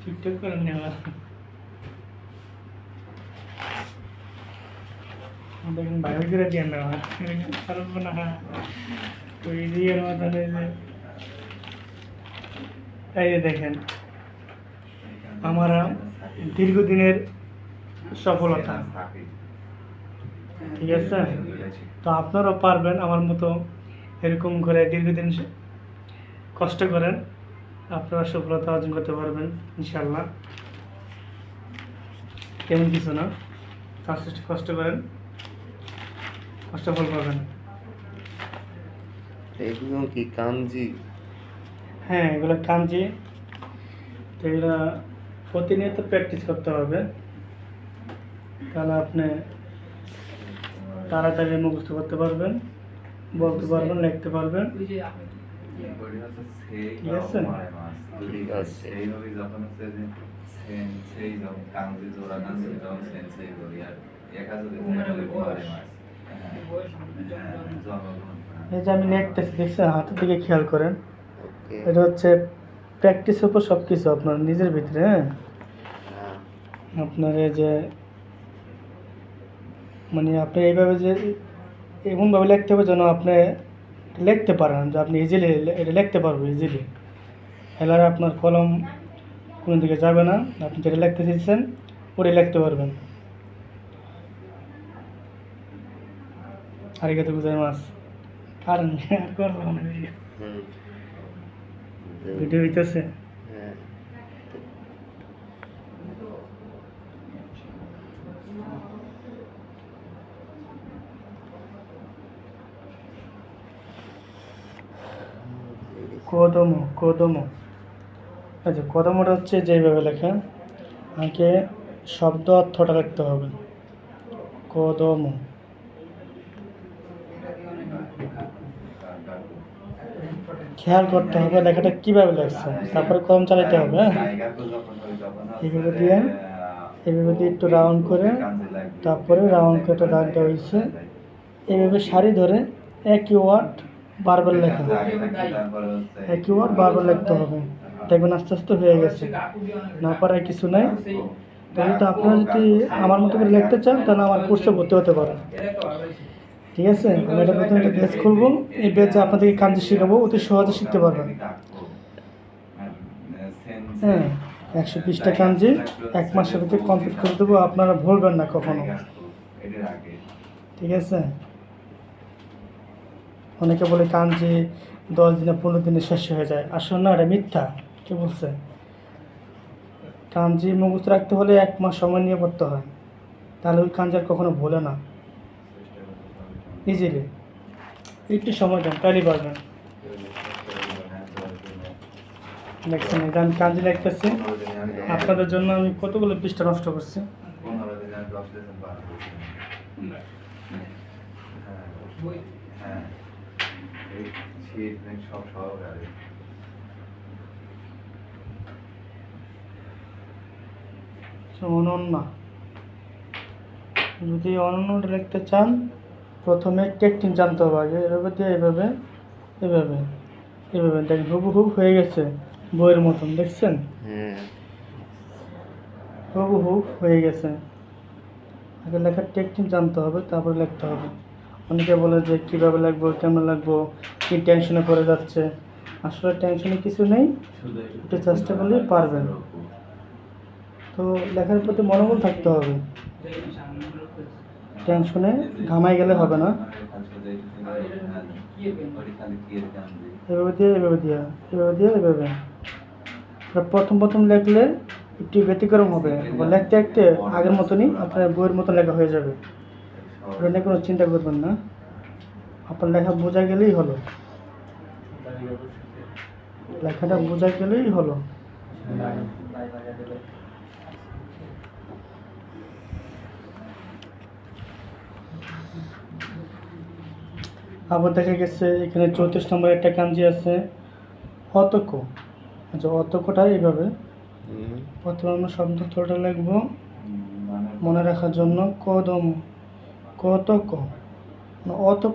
TikTok করে নেওয়া দেখেন বাইরে করে দিয়ে নেওয়া পারবো না ওই দিয়ে মতন এই যে দেখেন আমার দীর্ঘদিনের সফলতা, ঠিক আছে? তো আপনারাও পারবেন আমার মতো এরকম করে দীর্ঘদিন কষ্ট করেন, আপনারা সফলতা অর্জন করতে পারবেন ইনশাল্লাহ। তেমন কিছু না, কষ্ট করেন, কষ্ট ফল পাবেন। এগুলো কি কাঞ্জি? হ্যাঁ, এগুলো কাঞ্জি। তো এগুলো প্রতিনিয়ত প্র্যাকটিস করতে হবে, তাহলে আপনি তাড়াতাড়ি মুখস্থ করতে পারবেন, বলতে পারবেন, লিখতে পারবেন, ঠিক আছে? এই যে আমি লিখতেছি, দেখছেন? হাতের দিকে খেয়াল করেন, এটা হচ্ছে প্র্যাকটিসের উপর সব কিছু আপনার নিজের ভিতরে। হ্যাঁ, আপনার এই যে মানে আপনি এইভাবে যে এমনভাবে লিখতে হবে যেন আপনি লিখতে পারেন, যে আপনি ইজিলি এটা লিখতে পারবো ইজিলি। এলার আপনার কলম কোনো দিকে যাবে না, আপনি যেটা লিখতে চেয়েছেন ওটাই লিখতে পারবেন। আরিগাতো গোজাইমাসু। কারণ আর করবো না, ভিডিও হইতেছে। কোদমো কোদমো, আচ্ছা কোদমোটা হচ্ছে যেইভাবে লেখা, আগে শব্দ অর্থটা লিখতে হবে। কোদমো, খেয়াল করতে হবে লেখাটা কীভাবে লেখছে, তারপরে কলম চালাতে হবে। হ্যাঁ, এইভাবে দিয়ে একটু রাউন্ড করে, তারপরে রাউন্ড করে দাগটা হয়েছে, এইভাবে সারি ধরে একই ওয়ার্ড বারবার লেখা, একই ওয়ার্ড বারবার লিখতে হবে। দেখবেন আস্তে আস্তে হয়ে গেছে, না পারার কিছু নাই। তাহলে তো আপনারা যদি আমার মতো করে লিখতে চান তাহলে আমার কোর্সে ভর্তি হতে পারেন, ঠিক আছে? আমি এটা নতুন একটা বেচ খুলবো, এই বেচে আপনাদেরকে কাঞ্জি শেখাবো, অতি সহজে শিখতে পারবেন। হ্যাঁ, 120টা কাঞ্জি 1 মাসের ভিতরে কমপ্লিট করে দেবো, আপনারা ভুলবেন না কখনো, ঠিক আছে? অনেকে বলে কাঞ্জি 10 দিনে 15 দিনে শেষ হয়ে যায়, আসলে না, এটা মিথ্যা। কে বলছে? কাঞ্জি মুখস্থ রাখতে হলে 1 মাস সময় নিয়ে পড়তে হয়, তাহলে ওই কাঞ্জি আর কখনো ভোলে না, ইজিলি। একটু সময় দেন, তাহলেই পারবেন। দেখছেন, এটা আমি কাঞ্জি লিখতেছি আপনাদের জন্য, আমি কতগুলো পৃষ্ঠা নষ্ট করছি। অনন্যা, যদি অনন্যটা লিখতে চান প্রথমে টেকনিক জানতে হবে আগে। এভাবে দিয়ে এভাবে এভাবে এভাবে দেখেন, হুবহু হয়ে গেছে বইয়ের মতন, দেখছেন? হুবহু হয়ে গেছে। আগে লেখার টেকনিক জানতে হবে, তারপরে লিখতে হবে। অনেকে বলে যে কীভাবে লিখবো, কেমন লিখবো, কী টেনশনে পড়ে যাচ্ছে। আসলে টেনশনে কিছু নেই, একটু চেষ্টা করলেই পারবেন। তো লেখার প্রতি মনোবল থাকতে হবে, টেনশনে ঘামাই গেলে হবে না। এভাবে দিয়ে এভাবে দিয়ে এভাবে দিয়ে এভাবে প্রথম লিখলে একটু ব্যতিক্রম হবে, লিখতে লিখতে আগের মতনই আপনার বইয়ের মতো লেখা হয়ে যাবে। ওটা নিয়ে কোনো চিন্তা করবেন না, আপনার লেখা বোঝা গেলেই হলো, লেখাটা বোঝা গেলেই হলো। আবার দেখা গেছে এখানে 34 নম্বর একটা কাঞ্জি আছে, অতক। আচ্ছা, অতকটা এইভাবে প্রথমে আমরা শব্দটা লিখবো মনে রাখার জন্য, কদম, কতক, অতক